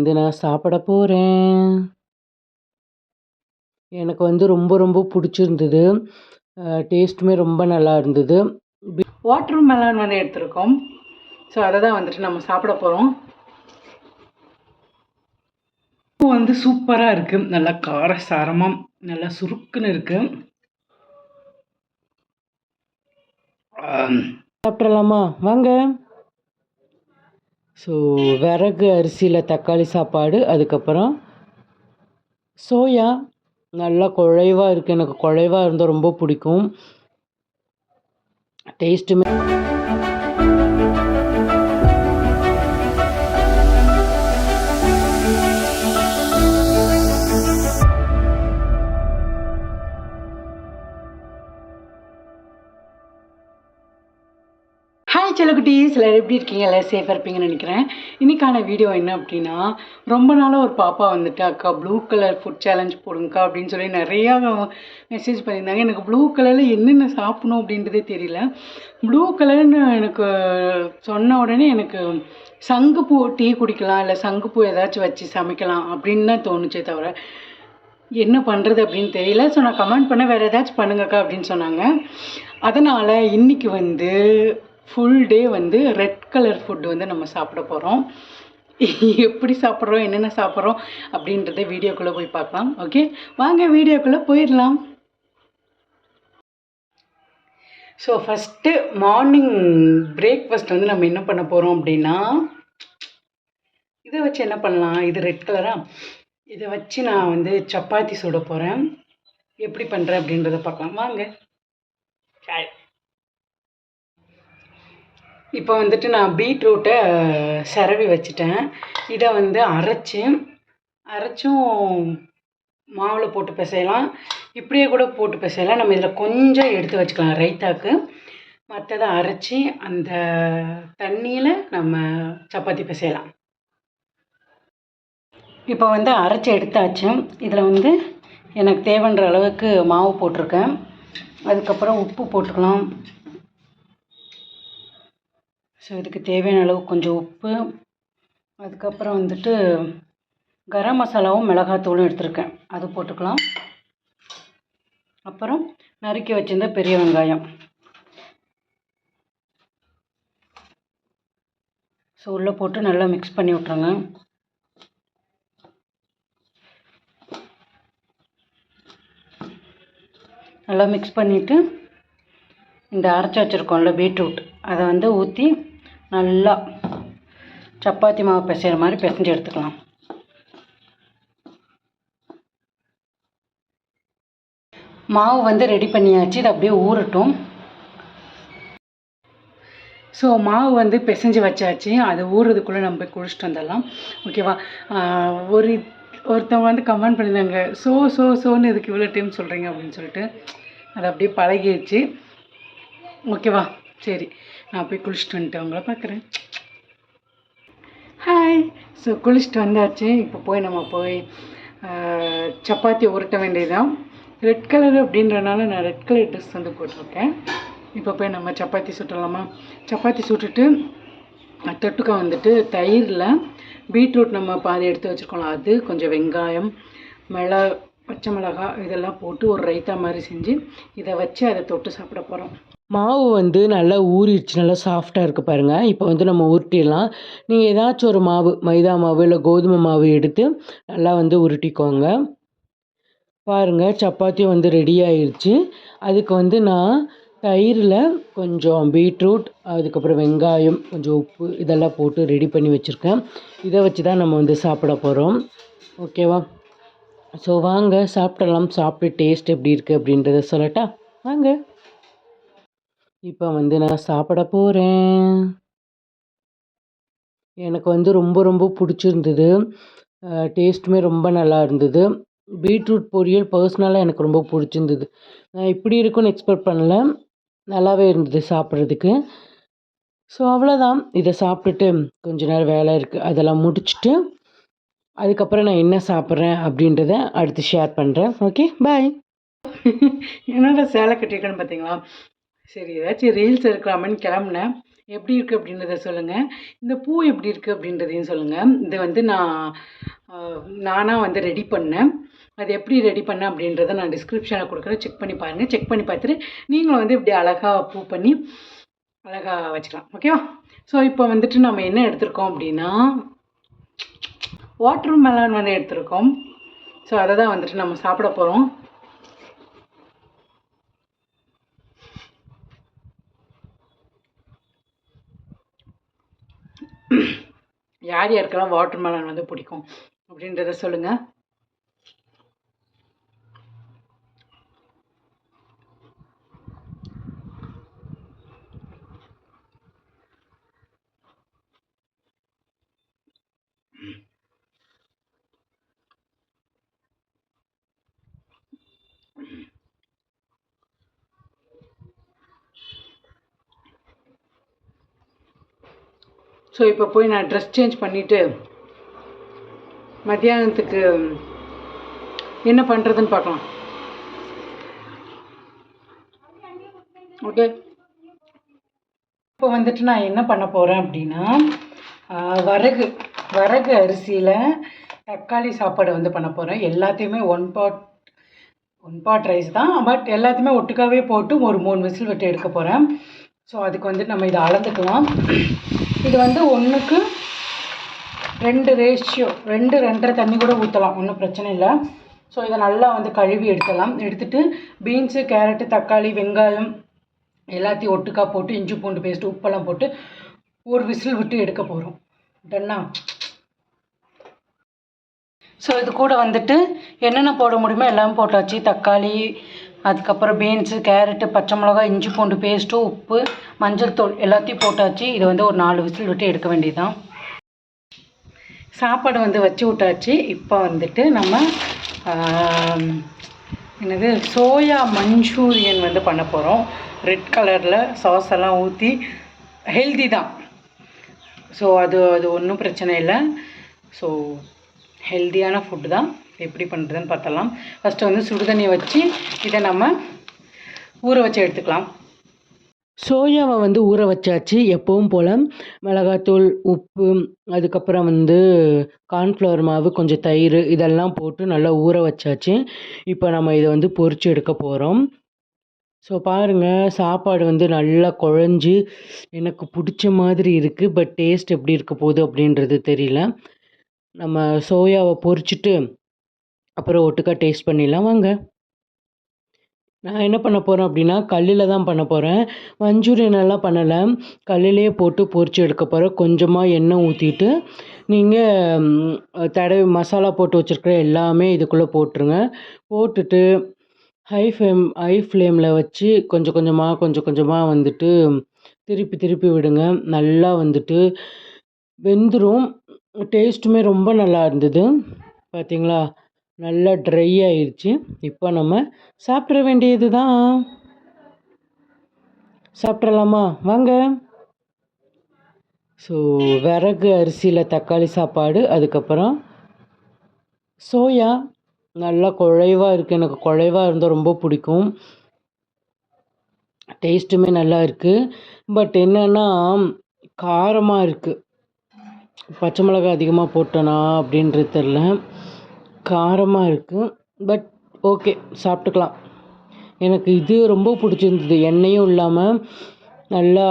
வந்து நான் சாப்பிட போகிறேன். எனக்கு வந்து ரொம்ப ரொம்ப பிடிச்சிருந்தது. டேஸ்ட்டுமே ரொம்ப நல்லா இருந்தது. வாட்டர் மெலன் வந்து எடுத்திருக்கோம். ஸோ அதை தான் வந்துட்டு நம்ம சாப்பிட போகிறோம். வந்து சூப்பராக இருக்குது. நல்லா காரசாரமாக நல்லா சுருக்குன்னு இருக்குது. சாப்பிட்றலாமா வாங்க. ஸோ விறகு அரிசியில் தக்காளி சாப்பாடு, அதுக்கப்புறம் சோயா நல்லா குழைவாக இருக்குது. எனக்கு குழைவாக இருந்தால் ரொம்ப பிடிக்கும். டேஸ்ட்டுமே ஹாய் செல்லக்குட்டீஸ், எல்லாரும் எப்படி இருக்கீங்க? எல்லோரும் சேஃபாக இருப்பீங்கன்னு நினைக்கிறேன். இன்றைக்கான வீடியோ என்ன அப்படின்னா, ரொம்ப நாளாக ஒரு பாப்பா வந்துட்டு அக்கா ப்ளூ கலர் ஃபுட் சேலஞ்ச் போடுங்கக்கா அப்படின்னு சொல்லி நிறையா மெசேஜ் பண்ணியிருந்தாங்க. எனக்கு ப்ளூ கலரில் என்னென்ன சாப்பிடணும் அப்படின்றதே தெரியல. ப்ளூ கலர்னு எனக்கு சொன்ன உடனே எனக்கு சங்குப்பூ டீ குடிக்கலாம், இல்லை சங்குப்பூ ஏதாச்சும் வச்சு சமைக்கலாம் அப்படின்னு தான் தோணுச்சே தவிர என்ன பண்ணுறது அப்படின்னு தெரியல. ஸோ நான் கமெண்ட் பண்ண வேறு ஏதாச்சும் பண்ணுங்கக்கா அப்படின்னு சொன்னாங்க. அதனால் இன்றைக்கி வந்து ஃபுல் டே வந்து ரெட் கலர் ஃபுட் வந்து நம்ம சாப்பிட போகிறோம். எப்படி சாப்பிட்றோம், என்னென்ன சாப்பிட்றோம் அப்படின்றத வீடியோக்குள்ளே போய் பார்க்கலாம். ஓகே வாங்க வீடியோக்குள்ளே போயிடலாம். ஸோ ஃபஸ்ட்டு மார்னிங் பிரேக்ஃபாஸ்ட் வந்து நம்ம என்ன பண்ண போகிறோம் அப்படின்னா, இதை வச்சு என்ன பண்ணலாம், இது ரெட் கலராக, இதை வச்சு நான் வந்து சப்பாத்தி சுட போகிறேன். எப்படி பண்ணுறேன் அப்படின்றத பார்க்கலாம் வாங்க. இப்போ வந்துட்டு நான் பீட்ரூட்டை சிரவி வச்சுட்டேன். இதை வந்து அரைச்சும் மாவில் போட்டு பிசையலாம், இப்படியே கூட போட்டு பிசையலாம். நம்ம இதில் கொஞ்சம் எடுத்து வச்சுக்கலாம் ரைத்தாக்கு. மற்றதை அரைச்சி அந்த தண்ணியில் நம்ம சப்பாத்தி பிசையலாம். இப்போ வந்து அரைச்சி எடுத்தாச்சு. இதில் வந்து எனக்கு தேவைன்ற அளவுக்கு மாவு போட்டிருக்கேன். அதுக்கப்புறம் உப்பு போட்டுக்கலாம். ஸோ இதுக்கு தேவையான அளவு கொஞ்சம் உப்பு, அதுக்கப்புறம் வந்துட்டு கரம் மசாலாவும் மிளகாத்தூளும் எடுத்திருக்கேன், அது போட்டுக்கலாம். அப்புறம் நறுக்கி வச்சிருந்த பெரிய வெங்காயம். ஸோ உள்ளே போட்டு நல்லா மிக்ஸ் பண்ணி விட்ருங்க. நல்லா மிக்ஸ் பண்ணிவிட்டு இந்த அரைச்சி வச்சுருக்கோம்ல பீட்ரூட், அதை வந்து ஊற்றி நல்லா சப்பாத்தி மாவு பிசைகிற மாதிரி பிசைஞ்சு எடுத்துக்கலாம். மாவு வந்து ரெடி பண்ணியாச்சு. இது அப்படியே ஊறட்டும். ஸோ மாவு வந்து பிசைஞ்சு வச்சாச்சு. அது ஊறுறதுக்குள்ளே நம்ம போய் குளிச்சுட்டு வந்துடலாம். ஓகேவா? ஒருத்தவங்க வந்து கமெண்ட் பண்ணியிருந்தாங்க, சோன்னு இதுக்கு இவ்வளோ டைம் சொல்கிறீங்க அப்படின்னு சொல்லிட்டு. அது அப்படியே பழகிடுச்சு. ஓகேவா? சரி, நான் போய் குளிச்சுட்டு வந்துட்டு உங்களை பார்க்குறேன். ஹாய். ஸோ குளிச்சுட்டு வந்தாச்சு. இப்போ நம்ம போய் சப்பாத்தி உருட்ட வேண்டியதுதான். ரெட் கலர் அப்படின்றனால நான் ரெட் கலர் ட்ரெஸ் வந்து போட்டிருக்கேன். இப்போ போய் நம்ம சப்பாத்தி சுட்டலாமா? சப்பாத்தி சுட்டுட்டு தொட்டுக்க வந்துட்டு தயிரில் பீட்ரூட் நம்ம பாதி எடுத்து வச்சுருக்கோம், அது கொஞ்சம் வெங்காயம், பச்சை மிளகாய் இதெல்லாம் போட்டு ஒரு ரைத்தா மாதிரி செஞ்சு இதை வச்சு அதை தொட்டு சாப்பிட போகிறோம். மாவு வந்து நல்லா ஊறிடுச்சு, நல்லா சாஃப்டாக இருக்குது பாருங்கள். இப்போ வந்து நம்ம உருட்டிடலாம். நீங்கள் ஏதாச்சும் ஒரு மாவு, மைதா மாவு இல்லை கோதுமை மாவு எடுத்து நல்லா வந்து உருட்டிக்கோங்க. பாருங்கள், சப்பாத்தியும் வந்து ரெடி ஆயிடுச்சு. அதுக்கு வந்து நான் தயிரில் கொஞ்சம் பீட்ரூட், அதுக்கப்புறம் வெங்காயம், கொஞ்சம் உப்பு இதெல்லாம் போட்டு ரெடி பண்ணி வச்சுருக்கேன். இதை வச்சு தான் நம்ம வந்து சாப்பிட போகிறோம். ஓகேவா? ஸோ வாங்க சாப்பிடலாம். சாப்பிட்டு டேஸ்ட் எப்படி இருக்குது அப்படின்றத சொல்லட்டா? வாங்க. இப்போ வந்து நான் சாப்பிட போகிறேன். எனக்கு வந்து ரொம்ப ரொம்ப பிடிச்சிருந்தது. டேஸ்ட்டுமே ரொம்ப நல்லா இருந்தது. பீட்ரூட் பொரியல் பர்சனலாக எனக்கு ரொம்ப பிடிச்சிருந்தது. நான் இப்படி இருக்குன்னு எக்ஸ்பெக்ட் பண்ணல. நல்லாவே இருந்தது சாப்பிட்றதுக்கு. ஸோ அவ்வளோதான். இதை சாப்பிட்டுட்டு கொஞ்ச நேரம் வேலை இருக்குது, அதெல்லாம் முடிச்சுட்டு அதுக்கப்புறம் நான் என்ன சாப்பிட்றேன் அப்படின்றத அடுத்து ஷேர் பண்ணுறேன். Okay bye. என்னோட சேலை கட்டியிருக்கேன்னு பார்த்தீங்களா? சரி, ஏதாச்சும் ரீல்ஸ் எடுக்கலாமேன்னு கிளம்புனேன். எப்படி இருக்குது அப்படின்றத சொல்லுங்கள். இந்த பூ எப்படி இருக்குது அப்படின்றதையும் சொல்லுங்கள். இதை வந்து நானாக வந்து ரெடி பண்ணேன். அது எப்படி ரெடி பண்ணேன் அப்படின்றத நான் டிஸ்கிரிப்ஷனில் கொடுக்குறேன். செக் பண்ணி பாருங்கள். செக் பண்ணி பார்த்துட்டு நீங்களும் வந்து இப்படி அழகாக பூ பண்ணி அழகாக வச்சுக்கலாம். ஓகேவா? ஸோ இப்போ வந்துட்டு நம்ம என்ன எடுத்திருக்கோம் அப்படின்னா வாட்டர் மெலன் வந்து எடுத்திருக்கோம். ஸோ அதை தான் வந்துட்டு நம்ம சாப்பிட போகிறோம். யார் யாருக்கெல்லாம் வாட்டர் மெலன் வந்து பிடிக்கும் அப்படின்றத சொல்லுங்கள். ஸோ இப்போ போய் நான் ட்ரெஸ் சேஞ்ச் பண்ணிவிட்டு மத்தியானத்துக்கு என்ன பண்ணுறதுன்னு பார்க்கலாம். ஓகே, இப்போ வந்துட்டு நான் என்ன பண்ண போகிறேன் அப்படின்னா வரகு அரிசியில் தக்காளி சாப்பாடு வந்து பண்ண போகிறேன். எல்லாத்தையுமே ஒன் பாட் ரைஸ் தான், பட் எல்லாத்தையுமே ஒட்டுக்காவே போட்டு ஒரு 3 விசில் விட்டு எடுக்க போகிறேன். ஸோ அதுக்கு வந்துட்டு நம்ம இதை அளந்துக்கலாம். இது வந்து 1:2 ரேஷியோ, 2-2.5 தண்ணி கூட ஊற்றலாம், ஒன்றும் பிரச்சனை இல்லை. ஸோ இதை நல்லா வந்து கழுவி எடுத்துடலாம். எடுத்துகிட்டு பீன்ஸு, கேரட்டு, தக்காளி, வெங்காயம் எல்லாத்தையும் ஒட்டுக்கா போட்டு இஞ்சி பூண்டு பேஸ்ட்டு உப்பெல்லாம் போட்டு ஒரு விசில் விட்டு எடுக்க போகிறோம். டன்னா? ஸோ இது கூட வந்துட்டு என்னென்ன போட முடியுமோ எல்லாம் போட்டாச்சு. தக்காளி, அதுக்கப்புறம் பீன்ஸு, கேரட்டு, பச்சை மிளகாய், இஞ்சி பூண்டு பேஸ்ட்டு, உப்பு, மஞ்சள் தூள் எல்லாத்தையும் போட்டாச்சு. இது வந்து ஒரு 4 விசில் விட்டு எடுக்க வேண்டியதுதான். சாப்பாடு வந்து வச்சு விட்டாச்சு. இப்போ வந்துட்டு நம்ம என்னது சோயா மஞ்சூரியன் வந்து பண்ண போகிறோம். ரெட் கலரில் சாஸ் எல்லாம் ஊற்றி, ஹெல்தி தான். ஸோ அது ஒன்றும் பிரச்சனை இல்லை. ஸோ ஹெல்தியான ஃபுட்டு தான். எப்படி பண்ணுறதுன்னு பார்த்தலாம். ஃபஸ்ட்டு வந்து சுடுதண்ணியை வச்சு இதை நம்ம ஊற வச்சு எடுத்துக்கலாம். சோயாவை வந்து ஊற வச்சாச்சு. எப்பவும் போல் மிளகாத்தூள், உப்பு, அதுக்கப்புறம் வந்து கார்ன்ஃப்ளவர் மாவு, கொஞ்சம் தயிர் இதெல்லாம் போட்டு நல்லா ஊற வச்சாச்சு. இப்போ நம்ம இதை வந்து பொரிச்சு எடுக்க போகிறோம். ஸோ பாருங்கள், சாப்பாடு வந்து நல்லா குழஞ்சி எனக்கு பிடிச்ச மாதிரி இருக்குது. பட் டேஸ்ட் எப்படி இருக்க போகுது அப்படின்றது தெரியல. நம்ம சோயாவை பொரிச்சிட்டு அப்புறம் ஒட்டுக்கா டேஸ்ட் பண்ணிடலாம் வாங்க. நான் என்ன பண்ண போகிறேன் அப்படின்னா கல்லில் தான் பண்ண போகிறேன். மஞ்சூரியன் எல்லாம் பண்ணலை, கல்லிலே போட்டு பொரிச்சு எடுக்க போகிறேன். கொஞ்சமாக எண்ணெய் ஊற்றிட்டு நீங்கள் மசாலா போட்டு வச்சுருக்கிற எல்லாமே இதுக்குள்ளே போட்டுருங்க. போட்டுட்டு ஹை ஃப்ளேமில் வச்சு கொஞ்சம் கொஞ்சமாக வந்துட்டு திருப்பி விடுங்க. நல்லா வந்துட்டு வெந்துடும். டேஸ்ட்டுமே ரொம்ப நல்லா இருந்தது. பார்த்தீங்களா, நல்லா ட்ரை ஆயிடுச்சு. இப்போ நம்ம சாப்பிட வேண்டியது தான். சாப்பிட்றலாமா வாங்க. ஸோ விறகு அரிசியில் தக்காளி சாப்பாடு, அதுக்கப்புறம் சோயா நல்லா குழைவாக இருக்குது. எனக்கு குழைவாக இருந்தால் ரொம்ப பிடிக்கும். டேஸ்ட்டுமே நல்லா இருக்குது. பட் என்னென்னா காரமாக இருக்குது. பச்சை மிளகாய் அதிகமாக போட்டேனா அப்படின்றது தெரில, காரமாக இருக்குது. பட் ஓகே, சாப்பிட்டுக்கலாம். எனக்கு இது ரொம்ப பிடிச்சிருந்தது. எண்ணெயும் இல்லாமல் நல்லா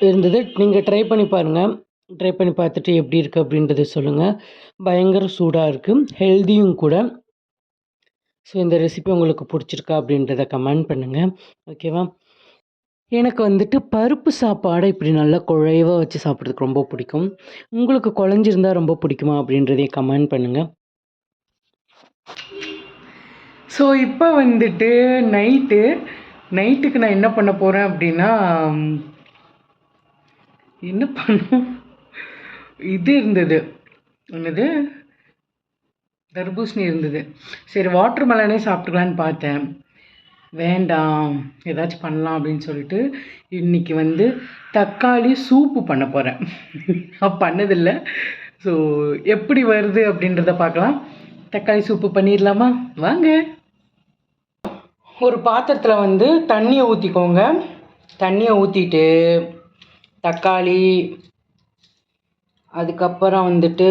இருந்தது. நீங்கள் ட்ரை பண்ணி பாருங்கள். ட்ரை பண்ணி பார்த்துட்டு எப்படி இருக்குது அப்படின்றத சொல்லுங்கள். பயங்கர சூடாக இருக்குது, ஹெல்தியும் கூட. ஸோ இந்த ரெசிபி உங்களுக்கு பிடிச்சிருக்கா அப்படின்றத கமெண்ட் பண்ணுங்கள். ஓகேவா? எனக்கு வந்துட்டு பருப்பு சாப்பாடை இப்படி நல்லா குழைவாக வச்சு சாப்பிட்றதுக்கு ரொம்ப பிடிக்கும். உங்களுக்கு குழஞ்சிருந்தா ரொம்ப பிடிக்குமா அப்படின்றதையும் கமெண்ட் பண்ணுங்கள். ஸோ இப்போ வந்துட்டு நைட்டுக்கு நான் என்ன பண்ண போகிறேன் அப்படின்னா, என்ன பண்ணும், இது இருந்தது, என்னது தர்பூசணி இருந்தது. சரி வாட்டர் மெலனே சாப்பிட்டுக்கலான்னு பார்த்தேன். வேண்டாம், ஏதாச்சும் பண்ணலாம் அப்படின்னு சொல்லிட்டு இன்றைக்கி வந்து தக்காளி சூப்பு பண்ண போகிறேன். பண்ணதில்லை. ஸோ எப்படி வருது அப்படின்றத பார்க்கலாம். தக்காளி சூப்பு பண்ணிடலாமா வாங்க. ஒரு பாத்திரத்தில் வந்து தண்ணியை ஊற்றிக்கோங்க. தண்ணியை ஊற்றிட்டு தக்காளி, அதுக்கப்புறம் வந்துட்டு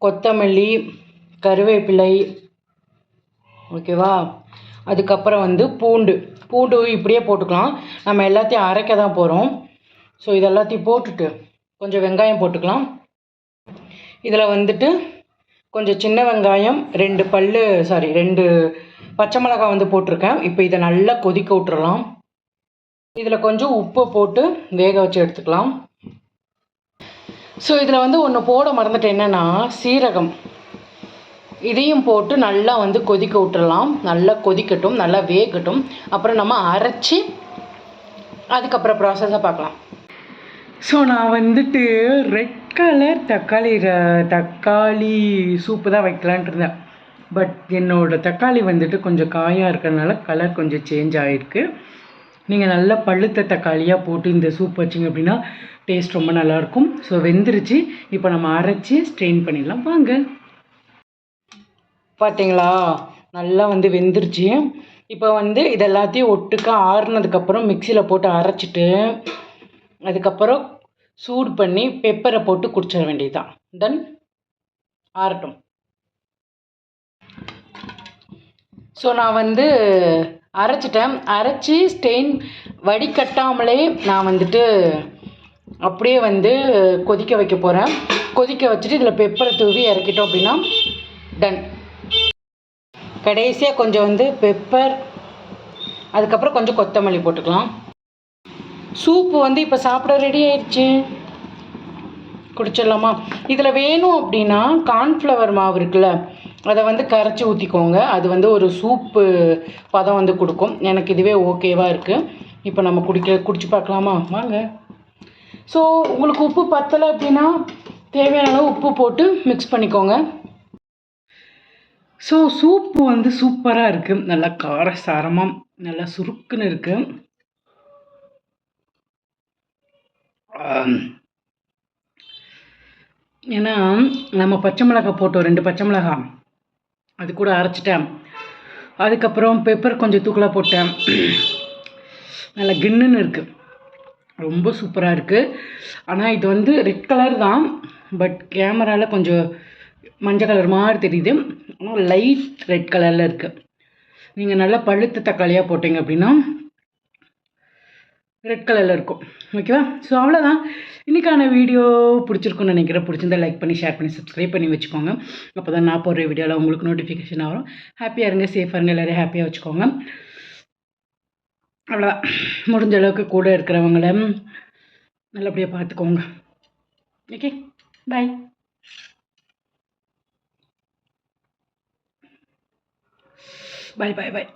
கொத்தமல்லி, கருவேப்பிலை, ஓகேவா. அதுக்கப்புறம் வந்து பூண்டு இப்படியே போட்டுக்கலாம். நம்ம எல்லாத்தையும் அரைக்க தான் போகிறோம். ஸோ இது எல்லாத்தையும் போட்டுட்டு கொஞ்சம் வெங்காயம் போட்டுக்கலாம். இதில் வந்துட்டு கொஞ்சம் சின்ன வெங்காயம், 2 பச்சை மிளகாய் வந்து போட்டிருக்கேன். இப்போ இதை நல்லா கொதிக்க விட்டுறலாம். இதில் கொஞ்சம் உப்பு போட்டு வேக வச்சு எடுத்துக்கலாம். ஸோ இதில் வந்து ஒன்று போட மறந்துட்டேன், என்னென்னா சீரகம். இதையும் போட்டு நல்லா வந்து கொதிக்க விட்டுறலாம். நல்லா கொதிக்கட்டும், நல்லா வேகட்டும். அப்புறம் நம்ம அரைச்சி அதுக்கப்புறம் ப்ராசஸை பார்க்கலாம். ஸோ நான் வந்துட்டு ரெட் கலர் தக்காளி சூப்பு தான் வைக்கலான்ட்டு இருந்தேன். பட் என்னோடய தக்காளி வந்துட்டு கொஞ்சம் காயாக இருக்கிறதுனால கலர் கொஞ்சம் சேஞ்ச் ஆகிருக்கு. நீங்கள் நல்லா பழுத்த தக்காளியாக போட்டு இந்த சூப் வச்சிங்க அப்படின்னா டேஸ்ட் ரொம்ப நல்லாயிருக்கும். ஸோ வெந்துருச்சு. இப்போ நம்ம அரைச்சி ஸ்ட்ரெயின் பண்ணிடலாம் வாங்க. பார்த்தீங்களா, நல்லா வந்து வெந்துருச்சு. இப்போ வந்து இது எல்லாத்தையும் ஒட்டுக்கா ஆறுனதுக்கப்புறம் மிக்சியில் போட்டு அரைச்சிட்டு அதுக்கப்புறம் சூடு பண்ணி பெப்பரை போட்டு குடிச்சிட வேண்டியது தான். தென் ஆறட்டும். ஸோ நான் வந்து அரைச்சிட்டேன். அரைச்சி ஸ்டெயின் வடிகட்டாமலே நான் வந்துட்டு அப்படியே வந்து கொதிக்க வைக்க போகிறேன். கொதிக்க வச்சுட்டு இதில் பெப்பரை தூவி இறக்கிட்டோம் அப்படின்னா டன். கடைசியாக கொஞ்சம் வந்து பெப்பர், அதுக்கப்புறம் கொஞ்சம் கொத்தமல்லி போட்டுக்கலாம். சூப்பு வந்து இப்போ சாப்பிட ரெடி ஆயிடுச்சு. குடிச்சிடலாமா? இதில் வேணும் அப்படின்னா கார்ன்ஃப்ளவர் மாவு இருக்குல்ல, அதை வந்து கரைச்சி ஊற்றிக்கோங்க. அது வந்து ஒரு சூப்பு பதம் வந்து கொடுக்கும். எனக்கு இதுவே ஓகேவாக இருக்குது. இப்போ நம்ம குடிச்சு பார்க்கலாமா வாங்க. ஸோ உங்களுக்கு உப்பு பத்தலை அப்படின்னா தேவையான அளவு உப்பு போட்டு மிக்ஸ் பண்ணிக்கோங்க. ஸோ சூப்பு வந்து சூப்பராக இருக்குது. நல்லா காரசாரமாக நல்லா சுருக்குன்னு இருக்குது. ஏன்னா நம்ம பச்சை மிளகாய் போட்டோம், 2 பச்சை மிளகாய் அது கூட அரைச்சிட்டேன். அதுக்கப்புறம் பெப்பர் கொஞ்சம் தூக்கலாக போட்டேன். நல்லா கின்னுன்னு இருக்குது. ரொம்ப சூப்பராக இருக்குது. ஆனால் இது வந்து ரெட் கலர் தான், பட் கேமராவில் கொஞ்சம் மஞ்சள் கலர் மாதிரி தெரியுது. ஆனால் லைட் ரெட் கலரில் இருக்குது. நீங்கள் நல்லா பழுத்த தக்காளியாக போட்டிங்க அப்படின்னா ரெட் கலரில் இருக்கும். ஓகேவா? ஸோ அவ்வளோதான். இன்றைக்கான வீடியோ பிடிச்சிருக்குன்னு நினைக்கிறேன். பிடிச்சிருந்தா லைக் பண்ணி, ஷேர் பண்ணி, சப்ஸ்கிரைப் பண்ணி வச்சுக்கோங்க. அப்போ தான் நான் போடுற வீடியோவில் உங்களுக்கு நோட்டிஃபிகேஷன் ஆகும். ஹாப்பியாக இருங்க, சேஃபாக இருங்க, எல்லோரையும் ஹாப்பியாக வச்சுக்கோங்க. அவ்வளோதான். முடிஞ்ச அளவுக்கு கூட இருக்கிறவங்கள நல்லபடியாக பார்த்துக்கோங்க. ஓகே, பாய். பாய் பாய் பாய்.